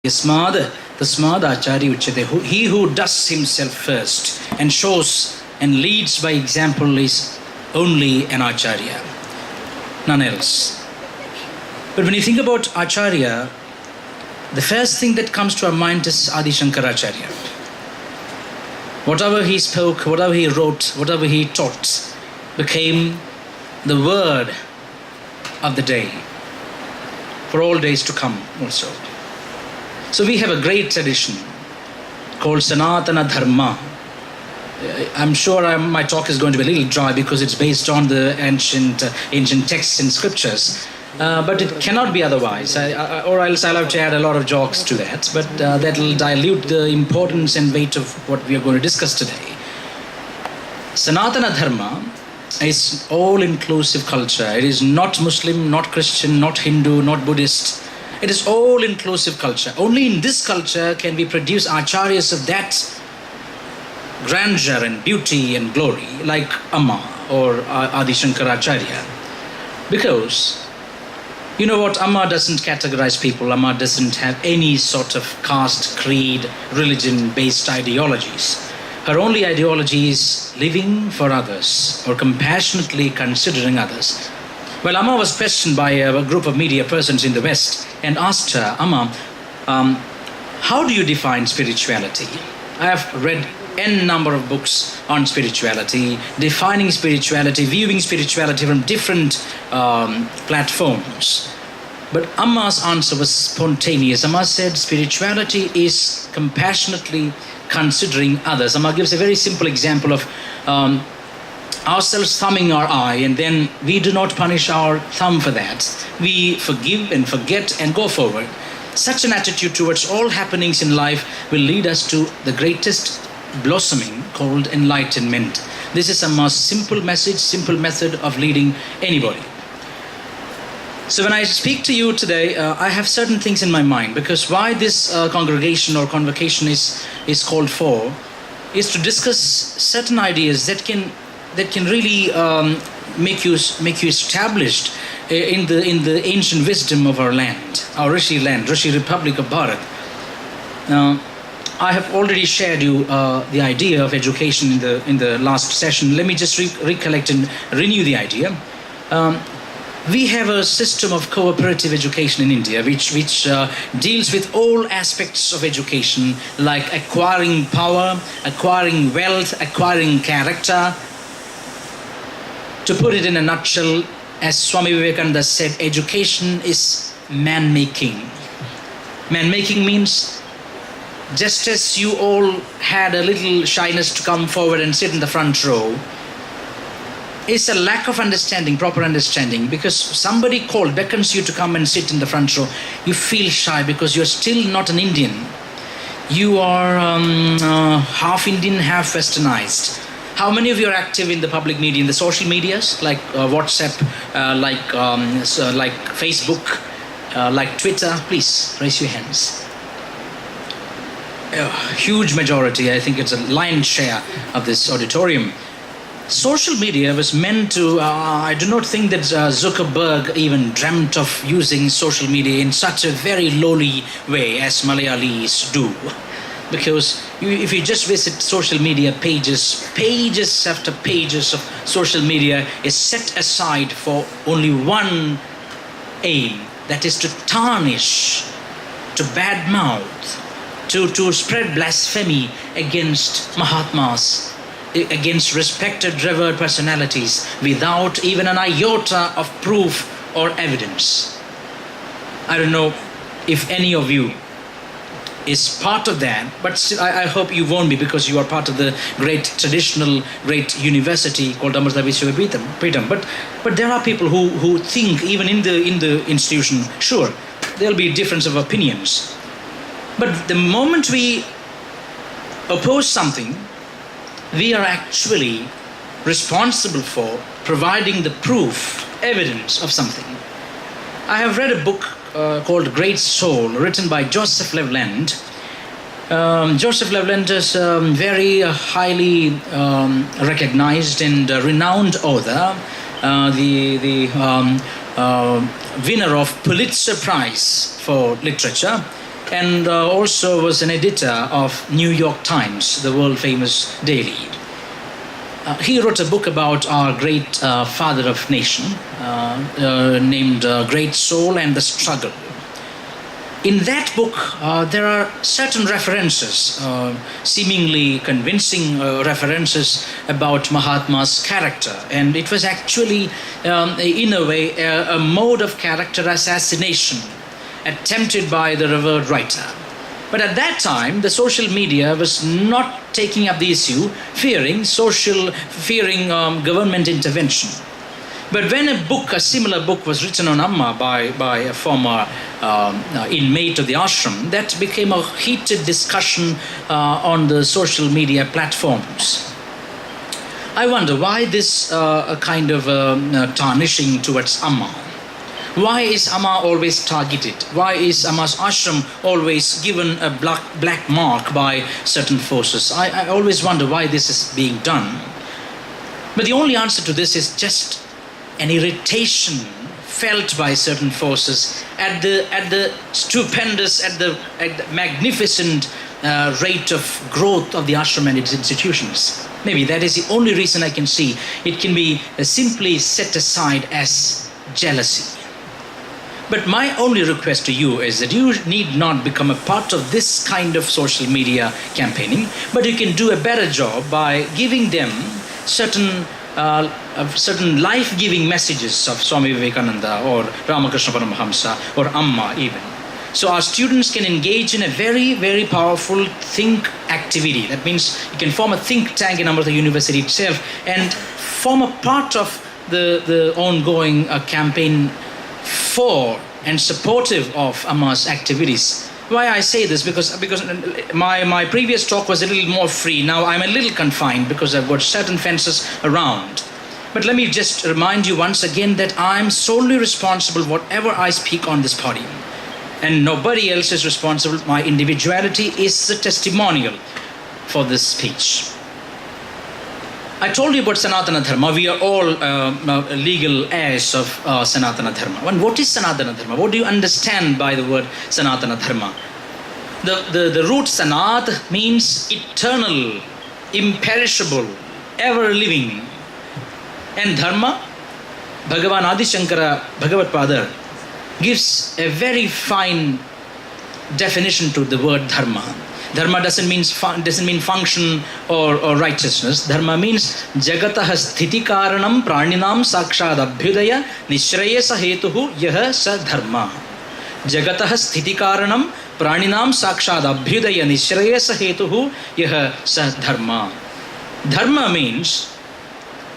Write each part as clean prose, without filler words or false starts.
Yasmad Tasmad Achari Uchate. He who does himself first and shows and leads by example is only an Acharya, none else. But when you think about Acharya, the first thing that comes to our mind is Adi Shankaracharya. Whatever he spoke, whatever he wrote, whatever he taught became the word of the day for all days to come also. So we have a great tradition called Sanatana Dharma. I'm sure my talk is going to be a little dry because it's based on the ancient texts and scriptures. But it cannot be otherwise, or else I'll have to add a lot of jokes to that. But that will dilute the importance and weight of what we are going to discuss today. Sanatana Dharma is all-inclusive culture. It is not Muslim, not Christian, not Hindu, not Buddhist. It is all-inclusive culture. Only in this culture can we produce acharyas of that grandeur and beauty and glory, like Amma or Adi Shankaracharya. Because you know what? Amma doesn't categorize people. Amma doesn't have any sort of caste, creed, religion-based ideologies. Her only ideology is living for others or compassionately considering others. Well, Amma was questioned by a group of media persons in the West and asked her, Amma, how do you define spirituality? I have read n number of books on spirituality, defining spirituality, viewing spirituality from different platforms. But Amma's answer was spontaneous. Amma said spirituality is compassionately considering others. Amma gives a very simple example of ourselves thumbing our eye, and then we do not punish our thumb for that. We forgive and forget and go forward. Such an attitude towards all happenings in life will lead us to the greatest blossoming called enlightenment. This is Amma's simple message, simple method of leading anybody. So when I speak to you today, I have certain things in my mind, because why this congregation or convocation is called for is to discuss certain ideas that can really make you established in the ancient wisdom of our land, our Rishi land, Rishi Republic of Bharat. Now, I have already shared you the idea of education in the last session. Let me just recollect and renew the idea. We have a system of cooperative education in India which deals with all aspects of education, like acquiring power, acquiring wealth, acquiring character. To put it in a nutshell, as Swami Vivekananda said, education is man-making. Man-making means just as you all had a little shyness to come forward and sit in the front row, it's a lack of understanding, proper understanding, because somebody beckons you to come and sit in the front row. You feel shy because you're still not an Indian. You are half Indian, half westernized. How many of you are active in the public media, in the social medias, like WhatsApp, like Facebook, like Twitter? Please raise your hands. A huge majority, I think it's a lion's share of this auditorium. Social media was meant to, I do not think that Zuckerberg even dreamt of using social media in such a very lowly way as Malayalis do. Because if you just visit social media pages, pages after pages of social media is set aside for only one aim, that is to tarnish, to badmouth, to spread blasphemy against Mahatmas, against respected, revered personalities, without even an iota of proof or evidence. I don't know if any of you is part of that, but still, I hope you won't be, because you are part of the great university called Amrita Vishwavidyapitham. But there are people who think, even in the institution, sure, there'll be difference of opinions. But the moment we oppose something, we are actually responsible for providing the proof, evidence of something. I have read a book called Great Soul, written by Joseph Leveland. Joseph Leveland is a very highly recognized and renowned author, the winner of Pulitzer Prize for literature. and also was an editor of New York Times, the world famous daily. He wrote a book about our great father of nation named Great Soul and the Struggle. In that book, there are certain references, seemingly convincing references about Mahatma's character. And it was actually, in a way, a mode of character assassination attempted by the revered writer. But at that time, the social media was not taking up the issue, fearing government intervention. But when a similar book was written on Amma by a former inmate of the ashram, that became a heated discussion on the social media platforms. I wonder why this kind of tarnishing towards Amma. Why is Amma always targeted? Why is Amma's ashram always given a black mark by certain forces? I always wonder why this is being done. But the only answer to this is just an irritation felt by certain forces at the stupendous, at the magnificent rate of growth of the ashram and its institutions. Maybe that is the only reason I can see. It can be simply set aside as jealousy. But my only request to you is that you need not become a part of this kind of social media campaigning, but you can do a better job by giving them certain life-giving messages of Swami Vivekananda or Ramakrishna Paramahamsa or Amma even. So our students can engage in a very, very powerful think activity. That means you can form a think tank in Amrita University itself and form a part of the ongoing campaign for and supportive of Amma's activities. Why I say this? Because my previous talk was a little more free. Now I'm a little confined because I've got certain fences around. But let me just remind you once again that I'm solely responsible whatever I speak on this podium. And nobody else is responsible. My individuality is the testimonial for this speech. I told you about Sanatana Dharma. We are all legal heirs of Sanatana Dharma. And what is Sanatana Dharma? What do you understand by the word Sanatana Dharma? The root Sanat means eternal, imperishable, ever-living. And Dharma, Bhagavan Adi Shankara Bhagavad-Padar gives a very fine definition to the word Dharma. Dharma doesn't mean function or righteousness. Dharma means Jagatah sthiti karanam praninam sakshad abhyudaya nishrayasa hetuhu yah sa dharma. Jagatah sthiti karanam praninam sakshad abhyudaya nishrayasa hetuhu yah sa dharma. Dharma means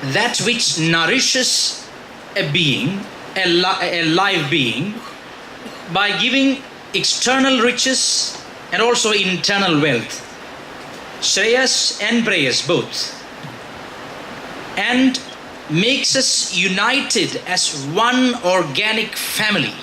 that which nourishes a being, a live being, by giving external riches and also internal wealth, Shreyas and Preyas both, and makes us united as one organic family.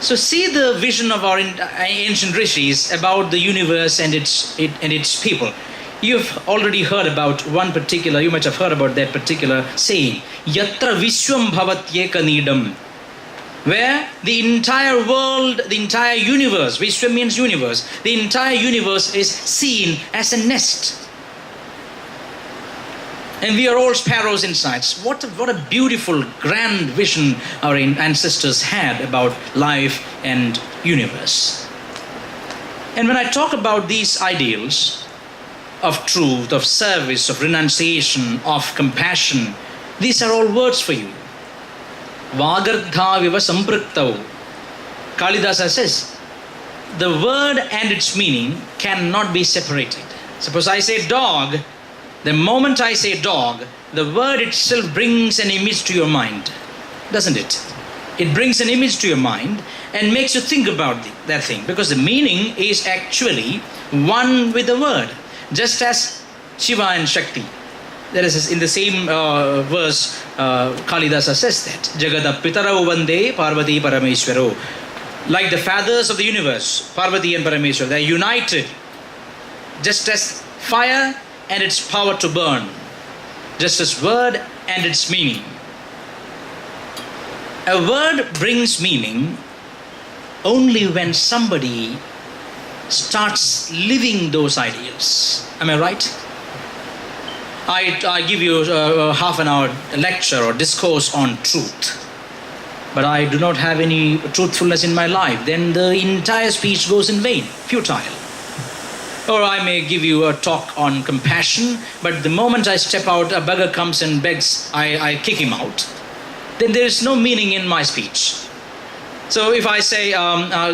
So see the vision of our ancient rishis about the universe and its people. You've already heard about one particular, you might have heard about that particular saying, Yatra Vishwam Bhavatyeka Nidam, where the entire world, the entire universe, Vishwa means universe, the entire universe is seen as a nest. And we are all sparrows inside. What a beautiful, grand vision our ancestors had about life and universe. And when I talk about these ideals of truth, of service, of renunciation, of compassion, these are all words for you. Vagardha viva sampraktau. Kalidasa says, the word and its meaning cannot be separated. Suppose I say dog, the moment I say dog, the word itself brings an image to your mind, doesn't it? It brings an image to your mind and makes you think about that thing, because the meaning is actually one with the word. Just as Shiva and Shakti. There is in the same verse, Kalidasa says that, Jagada Pitarau Vande Parvati Parameshwaro. Like the fathers of the universe, Parvati and Parameshwar, they are united. Just as fire and its power to burn. Just as word and its meaning. A word brings meaning only when somebody starts living those ideals. Am I right? I give you a half an hour lecture or discourse on truth, but I do not have any truthfulness in my life, then the entire speech goes in vain, futile. Or I may give you a talk on compassion, but the moment I step out, a beggar comes and begs, I kick him out. Then there is no meaning in my speech. So if I say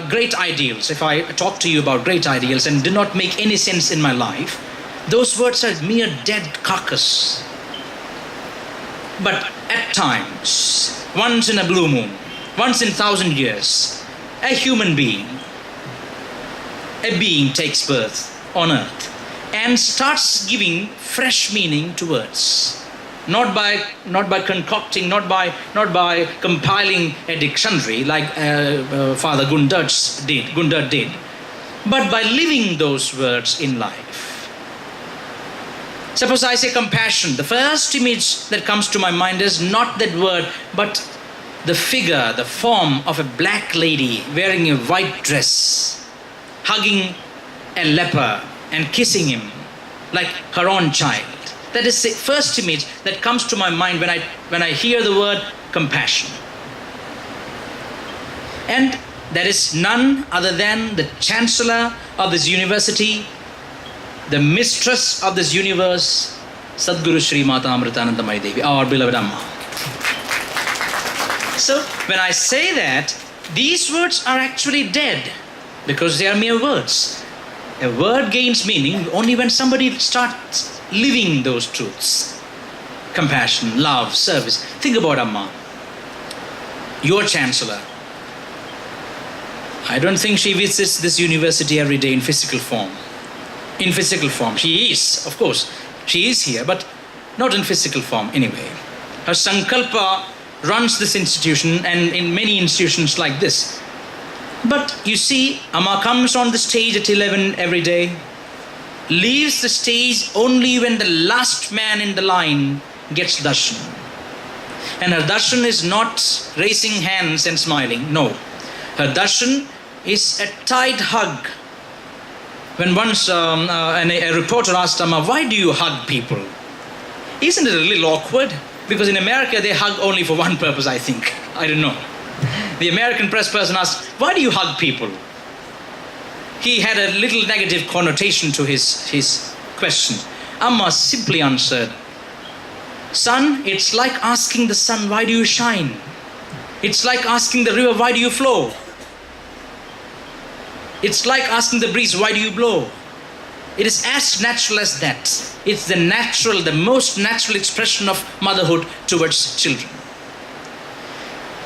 great ideals, if I talk to you about great ideals and do not make any sense in my life, those words are mere dead carcass. But at times, once in a blue moon, once in 1,000 years, a human being, takes birth on earth and starts giving fresh meaning to words. Not by concocting, not by compiling a dictionary like Father Gundert did, but by living those words in life. Suppose I say compassion. The first image that comes to my mind is not that word, but the figure, the form of a black lady wearing a white dress, hugging a leper and kissing him like her own child. That is the first image that comes to my mind when I hear the word compassion. And there is none other than the chancellor of this university, the mistress of this universe, Sadguru Shri Mata Amritanandamayi Devi, our beloved Amma. So when I say that, these words are actually dead because they are mere words. A word gains meaning only when somebody starts living those truths. Compassion, love, service. Think about Amma, your chancellor. I don't think she visits this university every day in physical form. In physical form. She is, of course. She is here, but not in physical form anyway. Her sankalpa runs this institution and in many institutions like this. But you see, Amma comes on the stage at 11 every day, leaves the stage only when the last man in the line gets darshan. And her darshan is not raising hands and smiling. No. Her darshan is a tight hug. When once a reporter asked Amma, why do you hug people? Isn't it a little awkward? Because in America they hug only for one purpose, I think. I don't know. The American press person asked, why do you hug people? He had a little negative connotation to his question. Amma simply answered, son, it's like asking the sun, why do you shine? It's like asking the river, why do you flow? It's like asking the breeze, why do you blow? It is as natural as that. It's the most natural expression of motherhood towards children.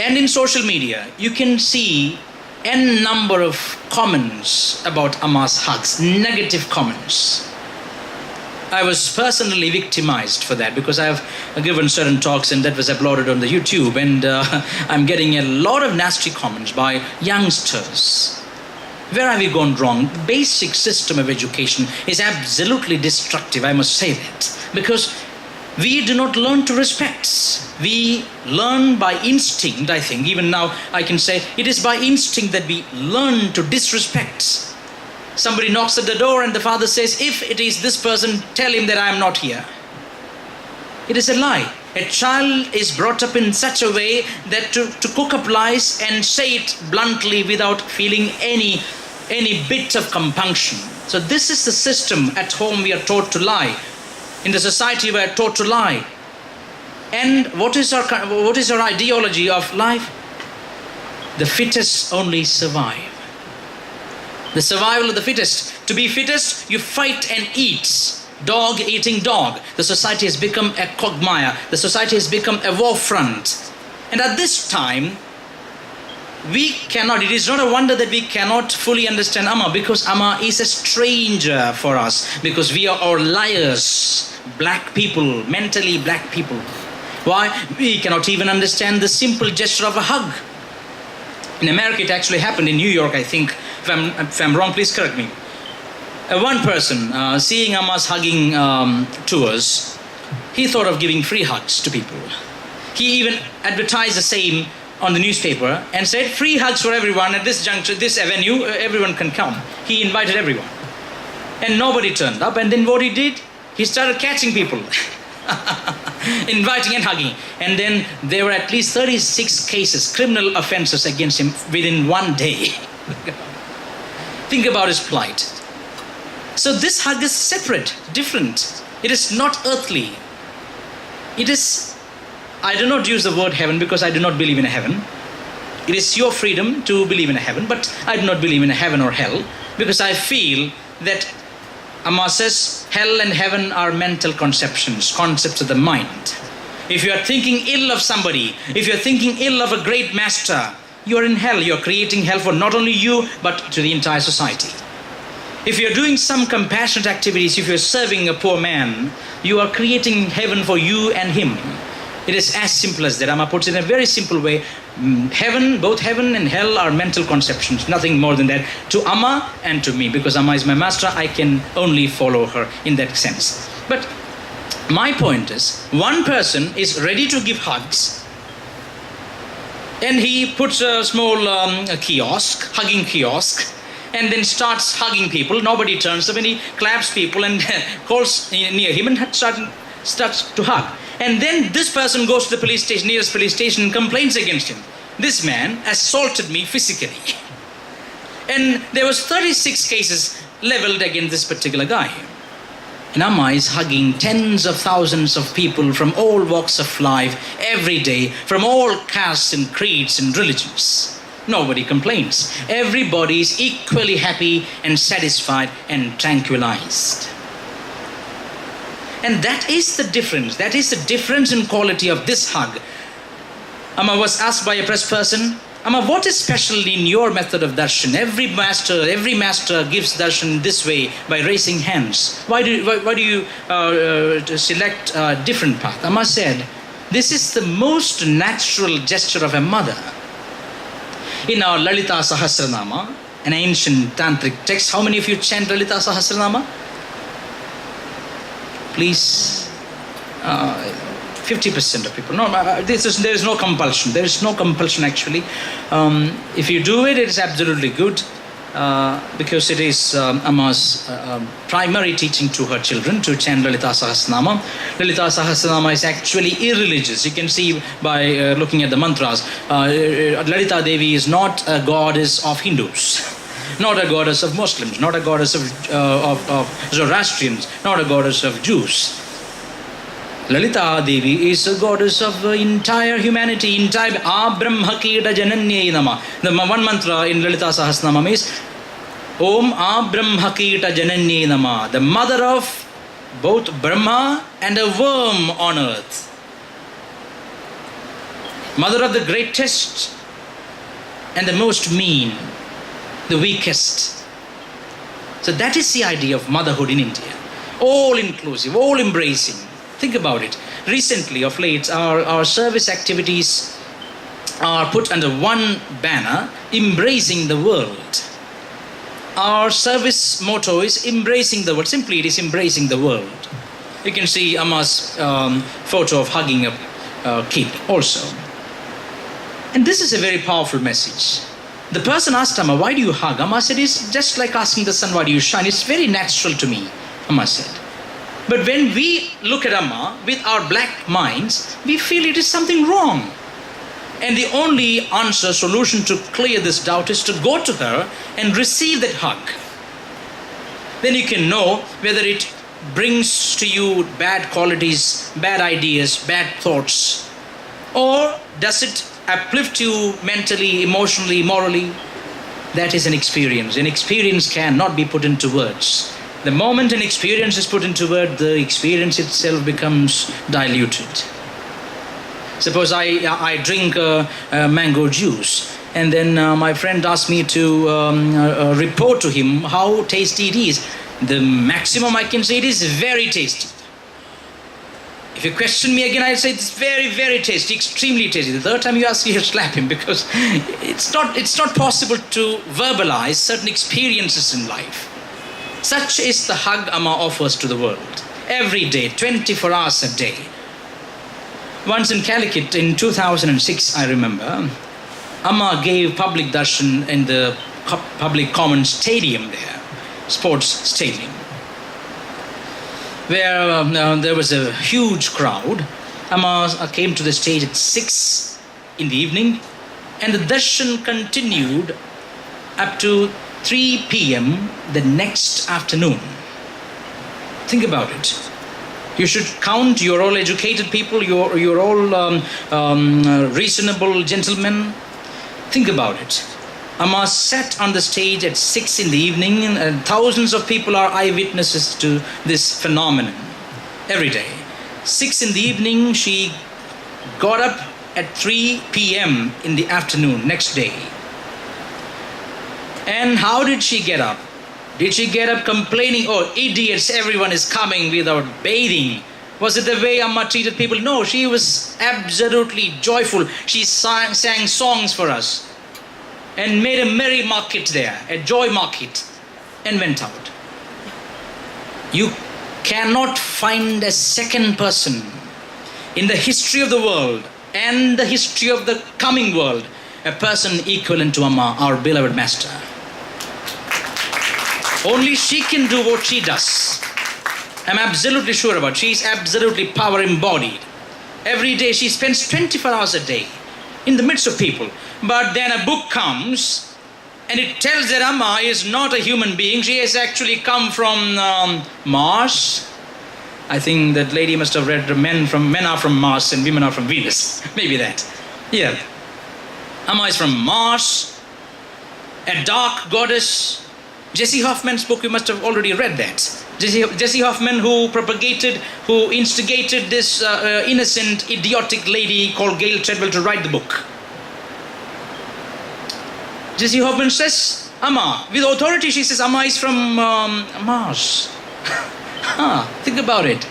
And in social media, you can see n number of comments about Amma's hugs, negative comments. I was personally victimized for that because I have given certain talks and that was uploaded on the YouTube, and I'm getting a lot of nasty comments by youngsters. Where have we gone wrong? Basic system of education is absolutely destructive, I must say that, because we do not learn to respect. We learn by instinct, I think. Even now I can say it is by instinct that we learn to disrespect. Somebody knocks at the door and the father says, if it is this person, tell him that I am not here. It is a lie. A child is brought up in such a way that to cook up lies and say it bluntly without feeling any bit of compunction. So this is the system. At home we are taught to lie. In the society we are taught to lie. And what is our ideology of life? The fittest only survive. The survival of the fittest. To be fittest, you fight and eat. Dog eating dog. The society has become a quagmire. The society has become a war front. And at this time, it is not a wonder that we cannot fully understand Amma, because Amma is a stranger for us, because we are all liars, black people, mentally black people. Why? We cannot even understand the simple gesture of a hug. In America, it actually happened in New York, I think. If I'm wrong, please correct me. One person, seeing Amma's hugging tours, he thought of giving free hugs to people. He even advertised the same on the newspaper and said, free hugs for everyone at this juncture, this avenue, everyone can come. He invited everyone. And nobody turned up. And then what he did, he started catching people, inviting and hugging. And then there were at least 36 cases, criminal offenses against him within one day. Think about his plight. So this hug is separate, different. It is not earthly. It is, I do not use the word heaven because I do not believe in a heaven. It is your freedom to believe in a heaven, but I do not believe in a heaven or hell because I feel that Amma says hell and heaven are mental conceptions, concepts of the mind. If you are thinking ill of somebody, if you are thinking ill of a great master, you are in hell. You are creating hell for not only you, but to the entire society. If you are doing some compassionate activities, if you are serving a poor man, you are creating heaven for you and him. It is as simple as that. Amma puts it in a very simple way. Heaven, both heaven and hell are mental conceptions, nothing more than that. To Amma and to me, because Amma is my master, I can only follow her in that sense. But my point is, one person is ready to give hugs, and he puts a small kiosk, hugging kiosk, and then starts hugging people. Nobody turns up, and he claps people and calls near him and starts to hug. And then this person goes to the police station, nearest police station, and complains against him. This man assaulted me physically. And there was 36 cases leveled against this particular guy. And Amma is hugging tens of thousands of people from all walks of life every day, from all castes and creeds and religions. Nobody complains. Everybody is equally happy and satisfied and tranquilized. And that is the difference. That is the difference in quality of this hug. Amma was asked by a press person, Amma, what is special in your method of darshan? Every master gives darshan this way, by raising hands. Why do you select a different path? Amma said, this is the most natural gesture of a mother. In our Lalita Sahasranama, an ancient tantric text, how many of you chant Lalita Sahasranama? Please, 50% of people. No, there is no compulsion. There is no compulsion actually. If you do it, it is absolutely good because it is Amma's primary teaching to her children to chant Lalita Sahasranama. Lalita Sahasranama is actually irreligious. You can see by looking at the mantras. Lalita Devi is not a goddess of Hindus. Not a goddess of Muslims, not a goddess of Zoroastrians, not a goddess of Jews. Lalita Devi is a goddess of entire humanity, entire Abrahmakita Jananye Nama. The one mantra in Lalita Sahasranama is Om Abrahmakita Jananye Nama, the mother of both Brahma and a worm on earth. Mother of the greatest and the most mean, the weakest. So that is the idea of motherhood in India. All inclusive, all embracing. Think about it. Recently, of late, our service activities are put under one banner, embracing the world. Our service motto is embracing the world. Simply, it is embracing the world. You can see Amma's photo of hugging a kid also. And this is a very powerful message. The person asked Amma, why do you hug? Amma said, it's just like asking the sun, why do you shine? It's very natural to me, Amma said. But when we look at Amma with our black minds, we feel it is something wrong. And the only answer, solution to clear this doubt is to go to her and receive that hug. Then you can know whether it brings to you bad qualities, bad ideas, bad thoughts, or does it uplift you mentally, emotionally, morally. That is an experience. An experience cannot be put into words. The moment an experience is put into words, the experience itself becomes diluted. Suppose I drink mango juice, and then my friend asked me to report to him how tasty it is. The maximum I can say, it is very tasty. If you question me again, I'll say it's very, very tasty, extremely tasty. The third time you ask, you slap him, because it's not possible to verbalize certain experiences in life. Such is the hug Amma offers to the world. Every day, 24 hours a day. Once in Calicut in 2006, I remember, Amma gave public darshan in the public common stadium there, sports stadium, where there was a huge crowd. Amma came to the stage at 6 in the evening, and the darshan continued up to 3 p.m. the next afternoon. Think about it. You should count. You're all educated people. You're all reasonable gentlemen. Think about it. Amma sat on the stage at 6 in the evening, and thousands of people are eyewitnesses to this phenomenon every day. 6 in the evening, she got up at 3 p.m. in the afternoon next day. And how did she get up? Did she get up complaining, oh idiots, everyone is coming without bathing? Was it the way Amma treated people? No, she was absolutely joyful. She sang songs for us and made a merry market there, a joy market, and went out. You cannot find a second person in the history of the world and the history of the coming world, a person equivalent to Amma, our beloved master. Only she can do what she does. I'm absolutely sure about it. She's absolutely power embodied. Every day she spends 24 hours a day in the midst of people. But then a book comes and it tells that Amma is not a human being. She has actually come from Mars. I think that lady must have read men are from Mars and women are from Venus. Maybe that. Yeah. Amma is from Mars, a dark goddess. Jesse Hoffman's book, you must have already read that. Jesse Hoffman, who instigated this innocent, idiotic lady called Gail Treadwell to write the book. Jesse Hoffman says, Amma, with authority she says, Amma is from Mars. Think about it.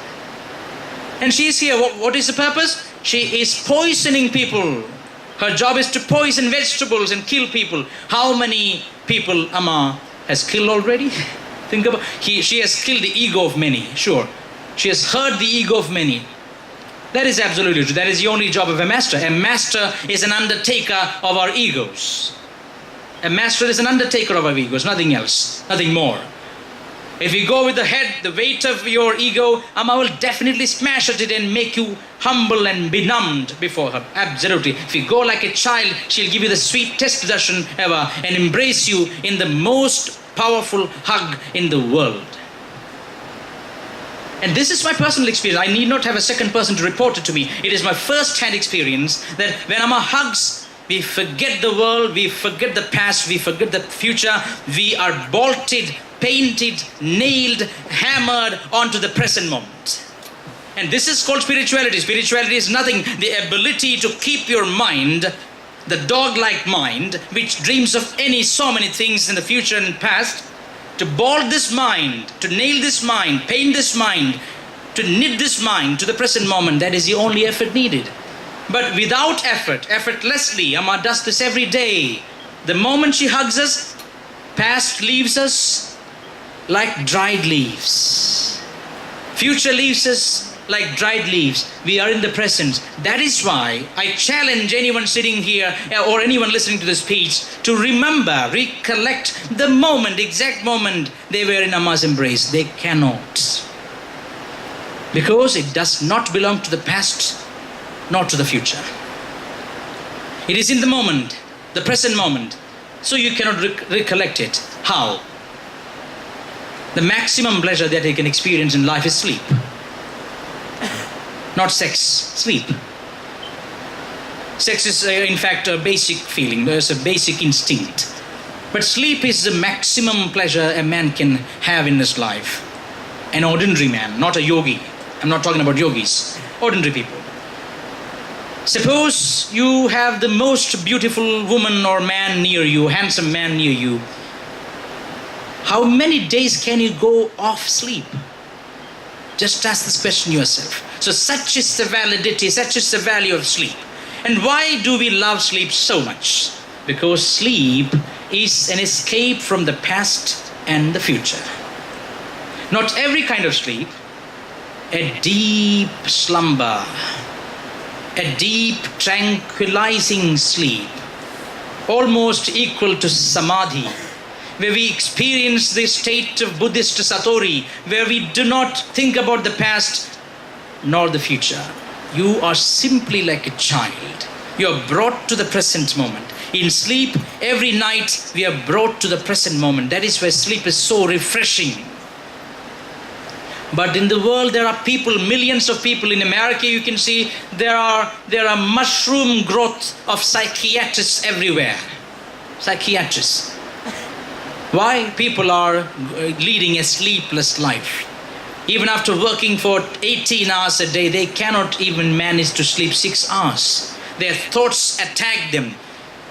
And she is here. What is the purpose? She is poisoning people. Her job is to poison vegetables and kill people. How many people Amma has killed already? Think about she has killed the ego of many, sure. She has hurt the ego of many. That is absolutely true. That is the only job of a master. A master is an undertaker of our egos. A master is an undertaker of our egos, nothing else, nothing more. If you go with the head, the weight of your ego, Amma will definitely smash at it and make you humble and benumbed before her. Absolutely. If you go like a child, she'll give you the sweetest darshan ever and embrace you in the most powerful hug in the world. And this is my personal experience. I need not have a second person to report it to me. It is my first-hand experience that when Amma hugs, we forget the world, we forget the past, we forget the future. We are bolted, painted, nailed, hammered onto the present moment. And this is called spirituality. Spirituality is nothing. The ability to keep your mind, the dog-like mind, which dreams of so many things in the future and past, to bolt this mind, to nail this mind, paint this mind, to knit this mind to the present moment. That is the only effort needed. But without effort, effortlessly, Amma does this every day. The moment she hugs us, past leaves us like dried leaves. Future leaves us like dried leaves. We are in the present. That is why I challenge anyone sitting here or anyone listening to this speech to remember, recollect the moment, exact moment they were in Amma's embrace. They cannot. Because it does not belong to the past, not to the future. It is in the moment, the present moment. So you cannot recollect it. How? The maximum pleasure that you can experience in life is sleep. Not sex, sleep. Sex is in fact a basic feeling, there's a basic instinct. But sleep is the maximum pleasure a man can have in his life. An ordinary man, not a yogi. I'm not talking about yogis, ordinary people. Suppose you have the most beautiful woman or man near you, handsome man near you. How many days can you go off sleep? Just ask this question yourself. So such is the validity, such is the value of sleep. And why do we love sleep so much? Because sleep is an escape from the past and the future. Not every kind of sleep, a deep slumber, a deep tranquilizing sleep almost equal to samadhi, where we experience the state of Buddhist satori, where we do not think about the past nor the future. You are simply like a child. You are brought to the present moment. In sleep, every night we are brought to the present moment. That is why sleep is so refreshing. But in the world there are people, millions of people. In America you can see there are mushroom growth of psychiatrists everywhere. Psychiatrists. Why? People are leading a sleepless life. Even after working for 18 hours a day, they cannot even manage to sleep 6 hours. Their thoughts attack them.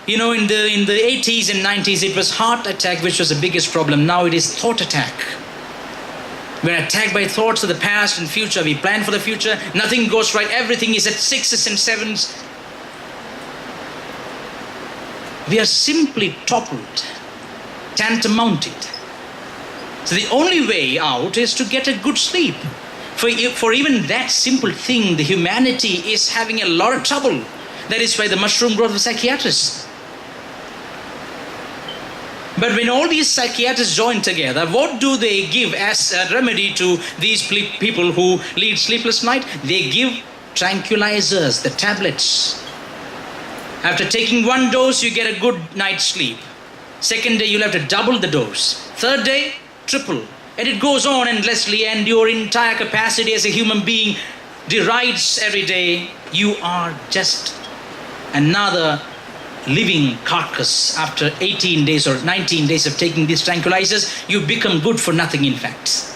You know, in the 80s and 90s, it was heart attack which was the biggest problem. Now it is thought attack. We're attacked by thoughts of the past and future. We plan for the future. Nothing goes right. Everything is at 6s and 7s. We are simply toppled, tantamounted. So the only way out is to get a good sleep. For even that simple thing, the humanity is having a lot of trouble. That is why the mushroom growth of psychiatrists. But when all these psychiatrists join together, what do they give as a remedy to these people who lead sleepless night? They give tranquilizers, the tablets. After taking one dose, you get a good night's sleep. Second day, you'll have to double the dose. Third day, triple. And it goes on endlessly, and your entire capacity as a human being derides every day. You are just another living carcass. After 18 days or 19 days of taking these tranquilizers, you become good for nothing, in fact.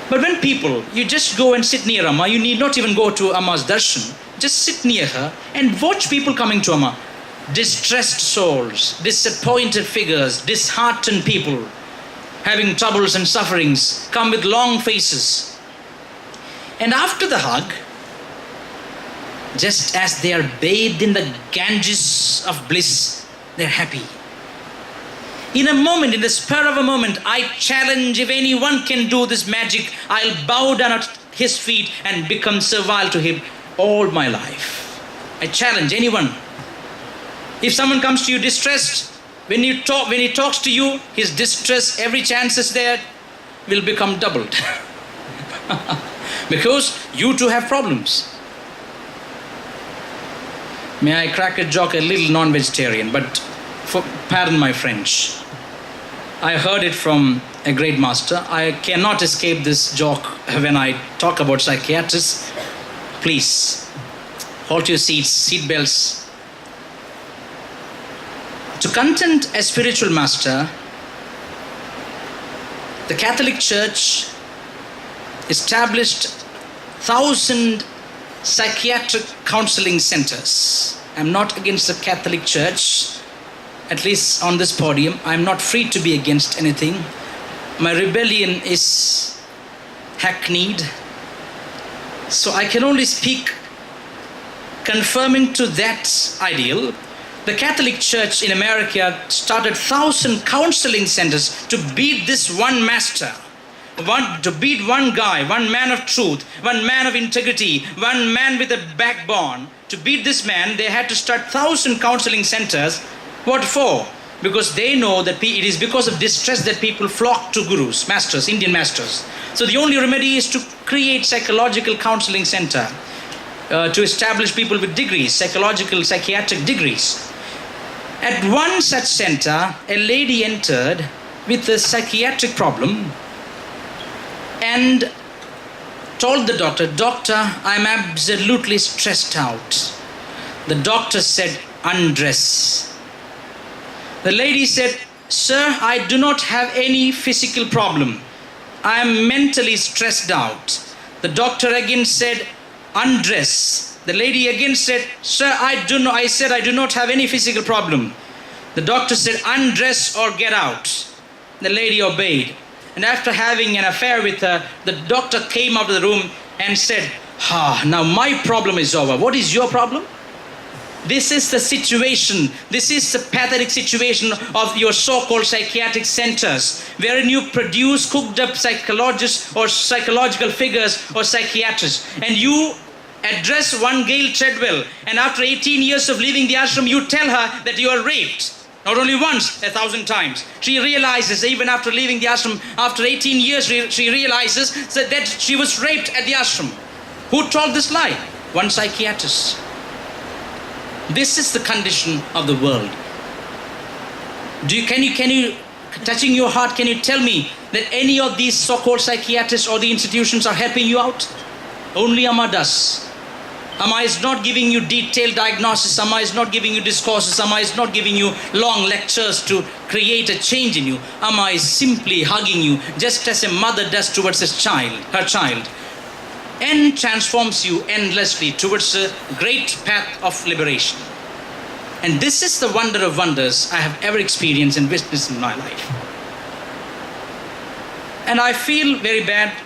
But when people, you just go and sit near Amma, you need not even go to Amma's darshan, just sit near her and watch people coming to Amma. Distressed souls, disappointed figures, disheartened people, having troubles and sufferings, come with long faces. And after the hug, just as they are bathed in the Ganges of bliss, they're happy. In a moment, in the spur of a moment, I challenge, if anyone can do this magic, I'll bow down at his feet and become servile to him all my life. I challenge anyone. If someone comes to you distressed, when he talks to you, his distress, every chance is there, will become doubled. Because you too have problems. May I crack a joke, a little non-vegetarian, but pardon my French. I heard it from a great master. I cannot escape this joke when I talk about psychiatrists. Please, hold your seat belts. To content a spiritual master, the Catholic Church established 1,000 psychiatric counseling centers. I'm not against the Catholic Church, at least on this podium. I'm not free to be against anything. My rebellion is hackneyed. So I can only speak confirming to that ideal. The Catholic Church in America started 1,000 counseling centers to beat this one master. To beat one guy, one man of truth, one man of integrity, one man with a backbone. To beat this man, they had to start 1,000 counseling centers. What for? Because they know that it is because of distress that people flock to gurus, masters, Indian masters. So the only remedy is to create psychological counseling center, to establish people with degrees, psychological, psychiatric degrees. At one such center, a lady entered with a psychiatric problem and told the doctor, "Doctor, I'm absolutely stressed out." The doctor said, "Undress." The lady said, "Sir, I do not have any physical problem. I am mentally stressed out." The doctor again said, "Undress." The lady again said, "Sir, I do not have any physical problem." The doctor said, "Undress or get out." The lady obeyed. And after having an affair with her, the doctor came out of the room and said, "Now my problem is over. What is your problem?" This is the situation. This is the pathetic situation of your so-called psychiatric centers, wherein you produce cooked up psychologists or psychological figures or psychiatrists. And you address one Gail Treadwell, and after 18 years of leaving the ashram, you tell her that you are raped. Not only once, 1,000 times. She realizes, even after leaving the ashram, after 18 years, she realizes that she was raped at the ashram. Who told this lie? One psychiatrist. This is the condition of the world. Can you, touching your heart, can you tell me that any of these so-called psychiatrists or the institutions are helping you out? Only Amma does. Amma is not giving you detailed diagnosis. Amma is not giving you discourses. Amma is not giving you long lectures to create a change in you. Amma is simply hugging you, just as a mother does towards her child, and transforms you endlessly towards a great path of liberation. And this is the wonder of wonders I have ever experienced and witnessed in my life. And I feel very bad.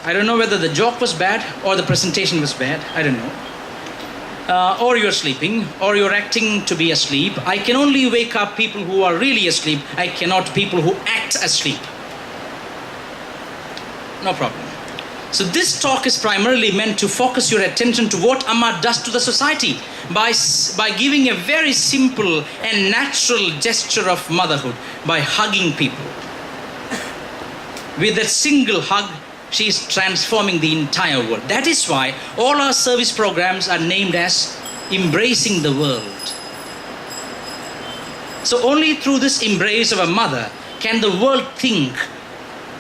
I don't know whether the joke was bad or the presentation was bad. I don't know. Or you're sleeping, or you're acting to be asleep. I can only wake up people who are really asleep. I cannot people who act asleep. No problem. So this talk is primarily meant to focus your attention to what Amma does to the society by giving a very simple and natural gesture of motherhood, by hugging people. With a single hug, she is transforming the entire world. That is why all our service programs are named as Embracing the World. So only through this embrace of a mother can the world think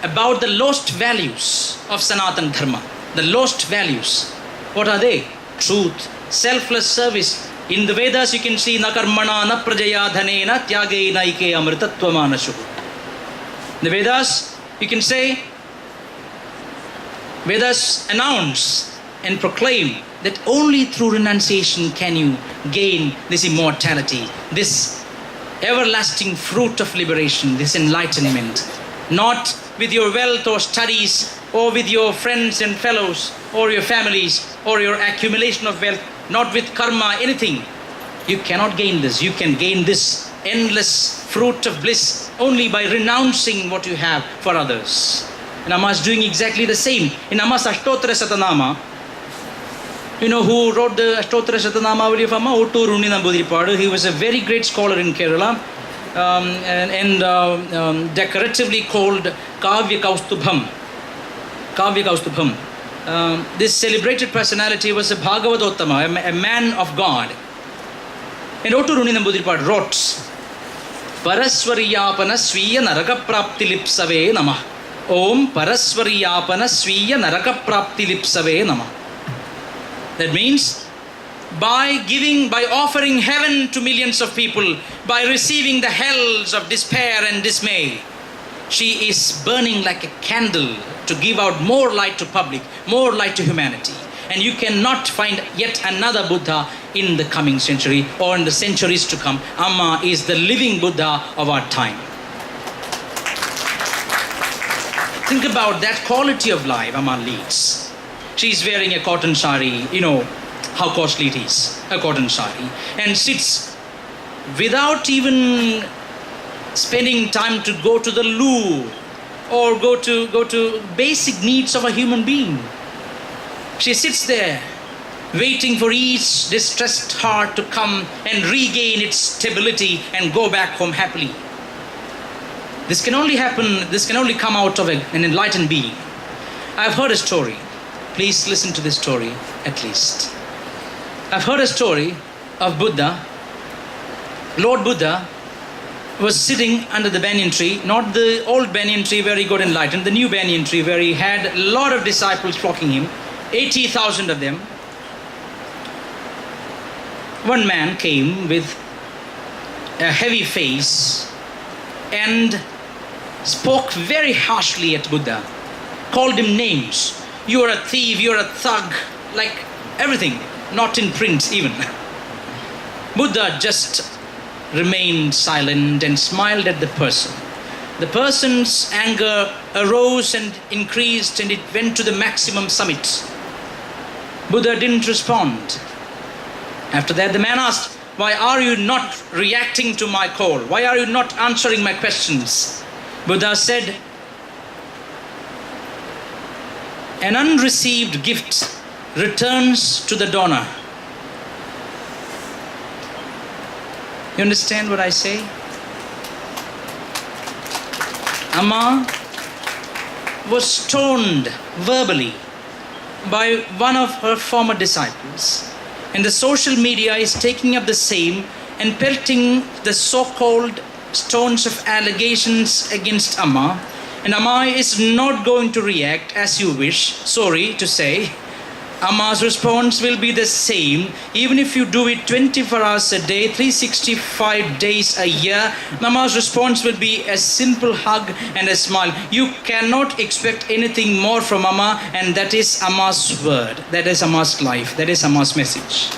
about the lost values of Sanatana Dharma. The lost values. What are they? Truth, selfless service. In the Vedas you can see na karmana na prajaya dhanena tyage naike amritatvamanasu. The Vedas you can say, Vedas announce and proclaim that only through renunciation can you gain this immortality, this everlasting fruit of liberation, this enlightenment. Not with your wealth or studies or with your friends and fellows or your families or your accumulation of wealth, not with karma, anything. You cannot gain this. You can gain this endless fruit of bliss only by renouncing what you have for others. And Amma is doing exactly the same. In Amma's Ashtottara Satanama, you know who wrote the Ashtottara Satanamavali of Amma? Ottur Unni Namboodiripadu. He was a very great scholar in Kerala and decoratively called Kavya Kaustubham. Kavya Kaustubham. This celebrated personality was a Bhagavadottama, a man of God. And Ottur Unni Namboodiripadu wrote, Paraswariyapana Swiya Narakaprapti Lipsave Namah. Om Paraswariyapana Swiya Narakaprapti Lipsave Namah. That means by offering heaven to millions of people, by receiving the hells of despair and dismay, she is burning like a candle to give out more light to public, more light to humanity. And you cannot find yet another Buddha in the coming century or in the centuries to come. Amma is the living Buddha of our time. Think about that quality of life Amma leads. She's wearing a cotton sari, you know how costly it is, a cotton sari, and sits without even spending time to go to the loo or go to basic needs of a human being. She sits there waiting for each distressed heart to come and regain its stability and go back home happily. This can only happen, this can only come out of an enlightened being. I've heard a story. Please listen to this story at least. I've heard a story of Buddha. Lord Buddha was sitting under the banyan tree, not the old banyan tree where he got enlightened, the new banyan tree where he had a lot of disciples flocking him, 80,000 of them. One man came with a heavy face and spoke very harshly at Buddha, called him names. You are a thief, you are a thug, like everything, not in print even. Buddha just remained silent and smiled at the person. The person's anger arose and increased and it went to the maximum summit. Buddha didn't respond. After that, the man asked, why are you not reacting to my call? Why are you not answering my questions? Buddha said, an unreceived gift returns to the donor. You understand what I say? Amma was stoned verbally by one of her former disciples. And the social media is taking up the same and pelting the so-called stones of allegations against Amma. And Amma is not going to react as you wish. Sorry to say. Amma's response will be the same even if you do it 24 hours a day, 365 days a year. Amma's response will be a simple hug and a smile. You cannot expect anything more from Amma, and that is Amma's word. That is Amma's life. That is Amma's message.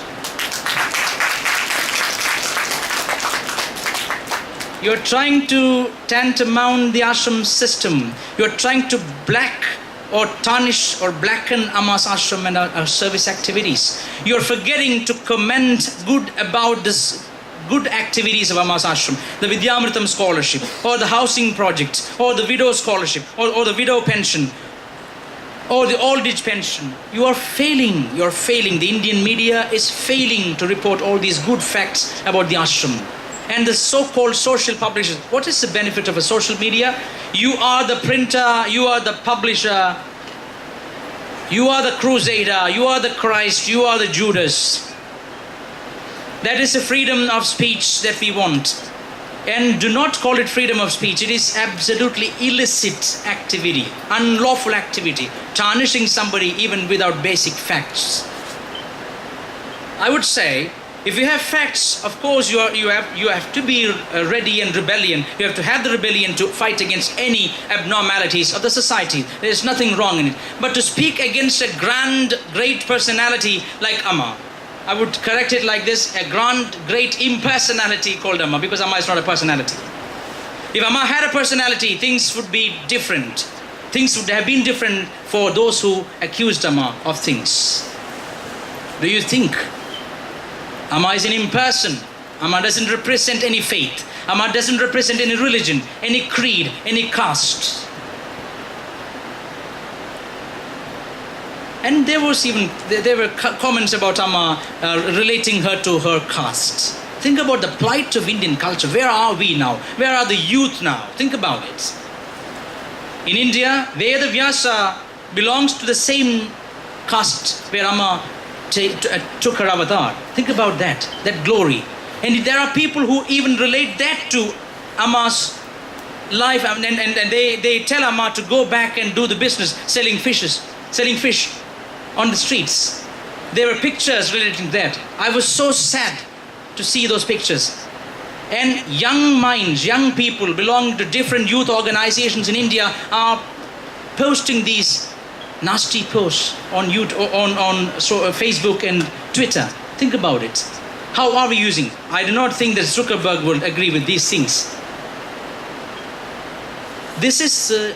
You're trying to tantamount the ashram system. You're trying to black or tarnish or blacken Amma's ashram and our service activities. You're forgetting to comment good about this good activities of Amma's ashram. The Vidyamritam scholarship, or the housing project, or the widow scholarship, or the widow pension, or the old age pension. You are failing. You're failing. The Indian media is failing to report all these good facts about the ashram. And the so-called social publishers. What is the benefit of a social media? You are the printer, you are the publisher, you are the crusader, you are the Christ, you are the Judas. That is the freedom of speech that we want. And do not call it freedom of speech. It is absolutely illicit activity, unlawful activity, tarnishing somebody even without basic facts. I would say, if you have facts, of course you have to be ready and rebellion. You have to have the rebellion to fight against any abnormalities of the society. There is nothing wrong in it. But to speak against a grand, great personality like Amma, I would correct it like this: a grand, great impersonality called Amma, because Amma is not a personality. If Amma had a personality, things would be different. Things would have been different for those who accused Amma of things. Do you think? Amma is an imperson. Amma doesn't represent any faith. Amma doesn't represent any religion, any creed, any caste. And there were comments about Amma relating her to her caste. Think about the plight of Indian culture. Where are we now? Where are the youth now? Think about it. In India, Vyasa belongs to the same caste where Amma took her avatar. Think about that glory. And there are people who even relate that to Amma's life, and they tell Amma to go back and do the business, selling fish on the streets. There were pictures relating to that. I was so sad to see those pictures. And young minds, young people belonging to different youth organizations in India are posting these nasty posts on YouTube, on Facebook and Twitter. Think about it. How are we using? I do not think that Zuckerberg will agree with these things. This is a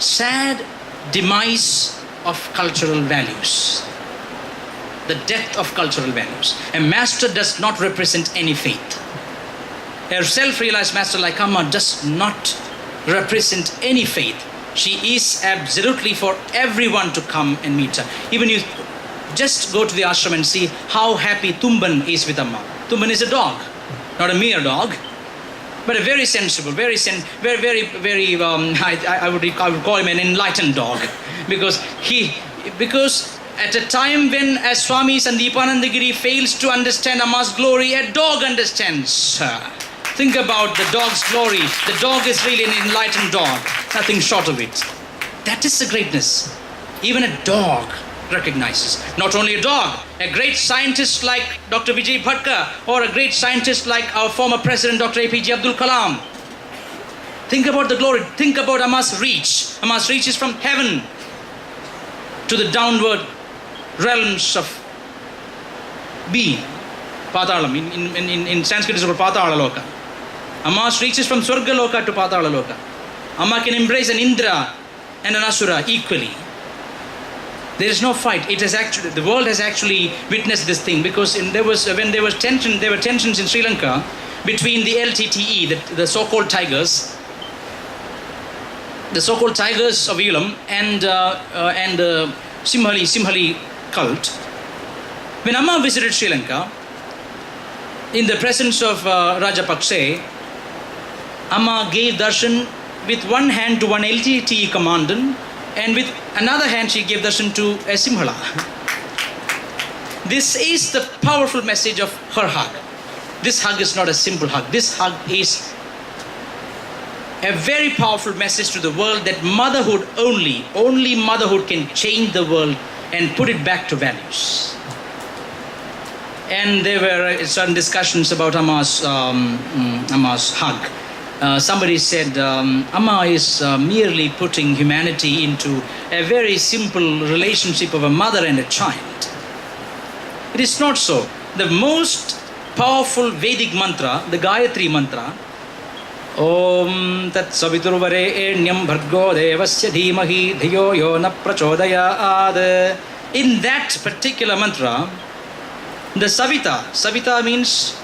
sad demise of cultural values. The death of cultural values. A master does not represent any faith. A self-realized master like Amma does not represent any faith. She is absolutely for everyone to come and meet her. Even you just go to the ashram and see how happy Tumban is with Amma. Tumban is a dog, not a mere dog, but a very sensible, I would call him an enlightened dog, because at a time when a Swami Sandeepanandagiri fails to understand Amma's glory, a dog understands her. Think about the dog's glory. The dog is really an enlightened dog. Nothing short of it. That is the greatness. Even a dog recognizes. Not only a dog, a great scientist like Dr. Vijay Bhatka, or a great scientist like our former president, Dr. APJ Abdul Kalam. Think about the glory. Think about Amma's reach. Amma's reach is from heaven to the downward realms of being. Patalam. In Sanskrit it is called Patala Loka. Amma's reaches from Swarga Loka to Patala Loka. Amma can embrace an Indra and an Asura equally. There is no fight. The world has actually witnessed this thing, because there were tensions in Sri Lanka between the LTTE, the so-called tigers of Elam, and Simhali cult. When Amma visited Sri Lanka, in the presence of Rajapakse, Amma gave darshan with one hand to one LTTE commandant, and with another hand she gave darshan to a Simhala. This is the powerful message of her hug. This hug is not a simple hug. This hug is a very powerful message to the world that motherhood only motherhood can change the world and put it back to values. And there were certain discussions about Amma's hug. Somebody said Amma is merely putting humanity into a very simple relationship of a mother and a child. It is not so. The most powerful Vedic mantra, the Gayatri mantra, Om Tat Saviturvarenyam Bhargo Devasya Dhimahi Dhiyo Yo Na Prachodayad. In that particular mantra, the Savita means